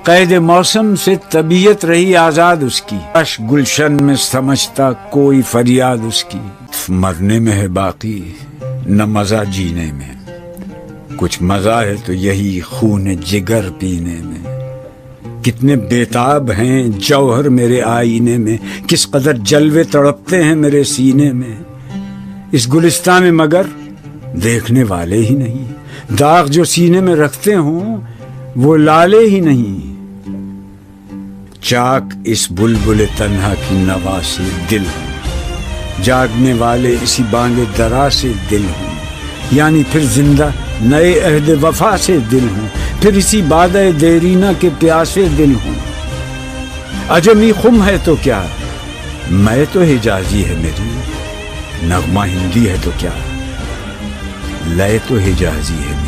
قید موسم سے طبیعت رہی آزاد اس کی، اش گلشن میں سمجھتا کوئی فریاد اس کی۔ مرنے میں ہے باقی نہ مزہ جینے میں، کچھ مزہ ہے تو یہی خون جگر پینے میں۔ کتنے بیتاب ہیں جوہر میرے آئینے میں، کس قدر جلوے تڑپتے ہیں میرے سینے میں۔ اس گلستان میں مگر دیکھنے والے ہی نہیں، داغ جو سینے میں رکھتے ہوں وہ لالے ہی نہیں۔ چاک اس بلبل تنہا کی نوا سے دل ہوں، جاگنے والے اسی بانگ درا سے دل ہوں، یعنی پھر زندہ نئے عہد وفا سے دل ہوں، پھر اسی بادہ دیرینہ کے پیاسے دل ہوں۔ عجمی خم ہے تو کیا، میں تو حجازی ہے میری، نغمہ ہندی ہے تو کیا، لے تو حجازی ہے۔